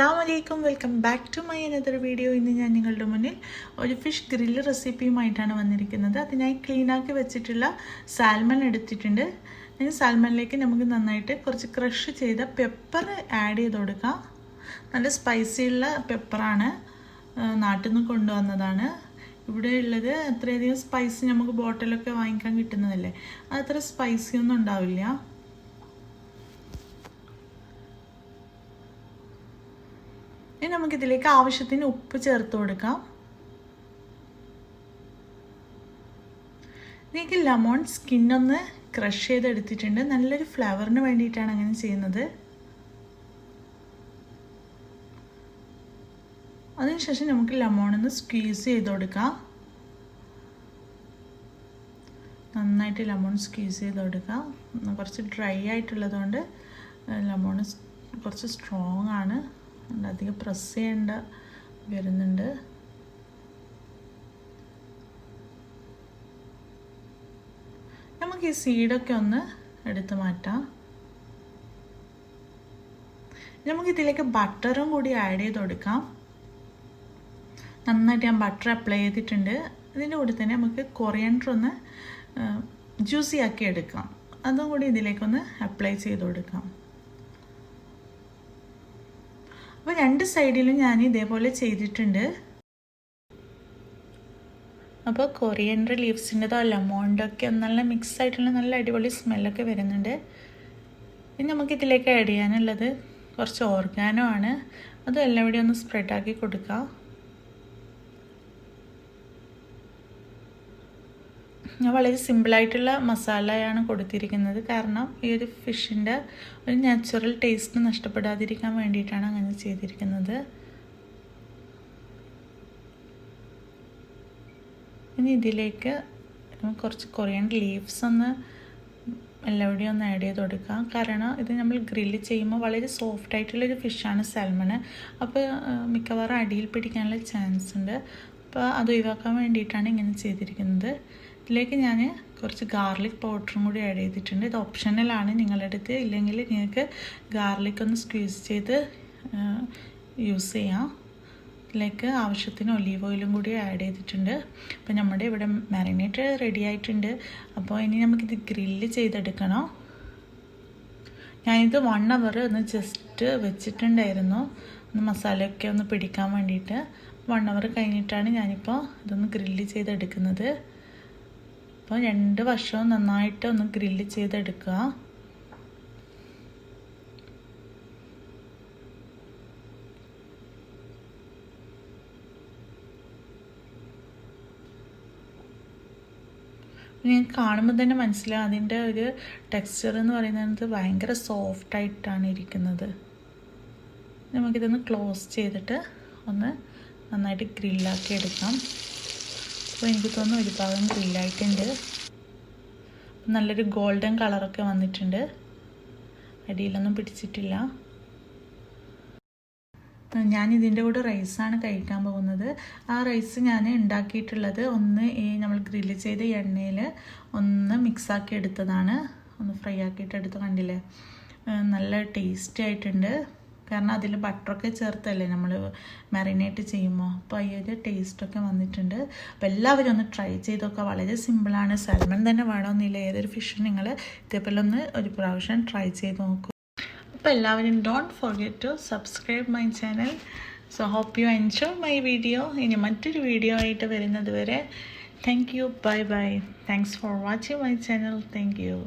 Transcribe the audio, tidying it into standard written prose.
Assalamualaikum, welcome back to my another video. ഇന്ന് ഞാൻ നിങ്ങളുടെ മുന്നിൽ ഒരു ഫിഷ് ഗ്രില്ല് റെസിപ്പിയുമായിട്ടാണ് വന്നിരിക്കുന്നത്. അതിനായി ക്ലീൻ ആക്കി വെച്ചിട്ടുള്ള സാൽമൺ എടുത്തിട്ടുണ്ട്. ഈ സാൽമണിലേക്ക് നമുക്ക് നന്നായിട്ട് കുറച്ച് ക്രഷ് ചെയ്ത പെപ്പർ ആഡ് ചെയ്ത് കൊടുക്കാം. നല്ല സ്പൈസി ഉള്ള പെപ്പറാണ്, നാട്ടിൽ നിന്ന് കൊണ്ടുവന്നതാണ്. ഇവിടെ ഉള്ളത് അത്രയധികം സ്പൈസി നമുക്ക് ബോട്ടിലൊക്കെ വാങ്ങിക്കാൻ കിട്ടുന്നതല്ലേ, അതത്ര സ്പൈസി ഒന്നും ഉണ്ടാവില്ല. ഇനി നമുക്കിതിലേക്ക് ആവശ്യത്തിന് ഉപ്പ് ചേർത്ത് കൊടുക്കാം. ഇതിലേക്ക് ലെമൺ സ്കിന്നൊന്ന് ക്രഷ് ചെയ്തെടുത്തിട്ടുണ്ട്. നല്ലൊരു ഫ്ലേവറിന് വേണ്ടിയിട്ടാണ് അങ്ങനെ ചെയ്യുന്നത്. അതിനുശേഷം നമുക്ക് ലെമണൊന്ന് സ്ക്വീസ് ചെയ്ത് കൊടുക്കാം. നന്നായിട്ട് ലെമൺ സ്ക്വീസ് ചെയ്ത് കൊടുക്കാം. കുറച്ച് ഡ്രൈ ആയിട്ടുള്ളതുകൊണ്ട് ലെമൺ കുറച്ച് സ്ട്രോങ് ആണ്, അധികം പ്രസ് ചെയ്യേണ്ട വരുന്നുണ്ട്. നമുക്ക് ഈ സീഡൊക്കെ ഒന്ന് എടുത്ത് മാറ്റാം. നമുക്കിതിലേക്ക് ബട്ടറും കൂടി ആഡ് ചെയ്ത് കൊടുക്കാം. നന്നായിട്ട് ഞാൻ ബട്ടർ അപ്ലൈ ചെയ്തിട്ടുണ്ട്. ഇതിൻ്റെ കൂടെ തന്നെ നമുക്ക് കൊറിയൻഡർ ഒന്ന് ജ്യൂസി ആക്കി എടുക്കാം. അതും കൂടി ഇതിലേക്കൊന്ന് അപ്ലൈ ചെയ്ത് കൊടുക്കാം. അപ്പോൾ രണ്ട് സൈഡിലും ഞാൻ ഇതേപോലെ ചെയ്തിട്ടുണ്ട്. അപ്പോൾ കൊറിയൻഡർ ലീവ്സിൻ്റെതോ ലെമോണിൻ്റെ ഒക്കെ നല്ല മിക്സ് ആയിട്ടുള്ള നല്ല അടിപൊളി സ്മെല്ലൊക്കെ വരുന്നുണ്ട്. ഇനി നമുക്കിതിലേക്ക് ആഡ് ചെയ്യാനുള്ളത് കുറച്ച് ഓർഗാനോ ആണ്. അതും എല്ലാവിടെയും ഒന്ന് സ്പ്രെഡാക്കി കൊടുക്കാം. ഞാൻ വളരെ സിമ്പിളായിട്ടുള്ള മസാലയാണ് കൊടുത്തിരിക്കുന്നത്. കാരണം ഈ ഒരു ഫിഷിൻ്റെ ഒരു നാച്ചുറൽ ടേസ്റ്റ് നഷ്ടപ്പെടാതിരിക്കാൻ വേണ്ടിയിട്ടാണ് അങ്ങനെ ചെയ്തിരിക്കുന്നത്. ഇനി ഇതിലേക്ക് കുറച്ച് കൊറിയൻഡർ ലീവ്സ് ഒന്ന് എല്ലാവിടെയും ഒന്ന് ആഡ് ചെയ്ത് കൊടുക്കാം. കാരണം ഇത് നമ്മൾ ഗ്രില്ല് ചെയ്യുമ്പോൾ വളരെ സോഫ്റ്റ് ആയിട്ടുള്ളൊരു ഫിഷാണ് സാൽമൺ. അപ്പോൾ മിക്കവാറും അടിയിൽ പിടിക്കാനുള്ള ചാൻസ് ഉണ്ട്. അപ്പോൾ അത് ഒഴിവാക്കാൻ വേണ്ടിയിട്ടാണ് ഇങ്ങനെ ചെയ്തിരിക്കുന്നത്. ഇതിലേക്ക് ഞാൻ കുറച്ച് ഗാർലിക് പൗഡറും കൂടി ആഡ് ചെയ്തിട്ടുണ്ട്. ഇത് ഓപ്ഷണലാണ്, നിങ്ങളുടെ അടുത്ത് ഇല്ലെങ്കിൽ നിങ്ങൾക്ക് ഗാർലിക് ഒന്ന് സ്ക്വീസ് ചെയ്ത് യൂസ് ചെയ്യാം. ഇതിലേക്ക് ആവശ്യത്തിന് ഒലീവ് ഓയിലും കൂടി ആഡ് ചെയ്തിട്ടുണ്ട്. അപ്പോൾ നമ്മുടെ ഇവിടെ മാരിനേറ്റ് റെഡി ആയിട്ടുണ്ട്. അപ്പോൾ ഇനി നമുക്കിത് ഗ്രില്ല് ചെയ്തെടുക്കണം. ഞാനിത് 1 hour ഒന്ന് ജസ്റ്റ് വെച്ചിട്ടുണ്ടായിരുന്നു, ഒന്ന് മസാലയൊക്കെ ഒന്ന് പിടിക്കാൻ വേണ്ടിയിട്ട്. 1 hour കഴിഞ്ഞിട്ടാണ് ഞാനിപ്പോൾ ഇതൊന്ന് ഗ്രില്ല് ചെയ്തെടുക്കുന്നത്. അപ്പോൾ 2 വശവും നന്നായിട്ട് ഒന്ന് ഗ്രില്ല് ചെയ്തെടുക്കുക. നിങ്ങൾക്ക് കാണുമ്പോൾ തന്നെ മനസ്സിലാവും അതിൻ്റെ ഒരു ടെക്സ്ചർ എന്ന് പറയുന്നത് ഭയങ്കര സോഫ്റ്റായിട്ടാണ് ഇരിക്കുന്നത്. നമുക്കിതൊന്ന് ക്ലോസ് ചെയ്തിട്ട് ഒന്ന് നന്നായിട്ട് ഗ്രില്ലാക്കി എടുക്കാം. അപ്പോൾ എനിക്ക് തോന്നുന്നു ഒരു ഭാഗം ഗ്രില്ലായിട്ടുണ്ട്. നല്ലൊരു ഗോൾഡൻ കളറൊക്കെ വന്നിട്ടുണ്ട്, അടിയിലൊന്നും പിടിച്ചിട്ടില്ല. ഞാനിതിൻ്റെ കൂടെ റൈസാണ് കഴിക്കാൻ പോകുന്നത്. ആ റൈസ് ഞാൻ ഉണ്ടാക്കിയിട്ടുള്ളത് ഒന്ന് ഈ നമ്മൾ ഗ്രില്ല് ചെയ്ത എണ്ണയിൽ ഒന്ന് മിക്സാക്കി എടുത്തതാണ്. ഒന്ന് ഫ്രൈ ആക്കിയിട്ട് എടുത്ത് കണ്ടില്ലേ, നല്ല ടേസ്റ്റി ആയിട്ടുണ്ട്. കാരണം അതിൽ ബട്ടറൊക്കെ ചേർത്തല്ലേ നമ്മൾ മാരിനേറ്റ് ചെയ്യുമ്പോൾ, അപ്പോൾ ഈ ഒരു ടേസ്റ്റൊക്കെ വന്നിട്ടുണ്ട്. അപ്പോൾ എല്ലാവരും ഒന്ന് ട്രൈ ചെയ്തൊക്കെ, വളരെ സിമ്പിളാണ്. സാൽമൺ തന്നെ വേണമെന്നില്ല, ഏതൊരു ഫിഷും നിങ്ങൾ ഇതേപോലെ ഒന്ന് ഒരു പ്രാവശ്യം ട്രൈ ചെയ്ത് നോക്കൂ. അപ്പോൾ എല്ലാവരും don't forget to subscribe my channel. So hope you enjoy my video. ഇനി മറ്റൊരു വീഡിയോ ആയിട്ട് വരുന്നത് വരെ thank you, bye bye. Thanks for watching my channel. Thank U.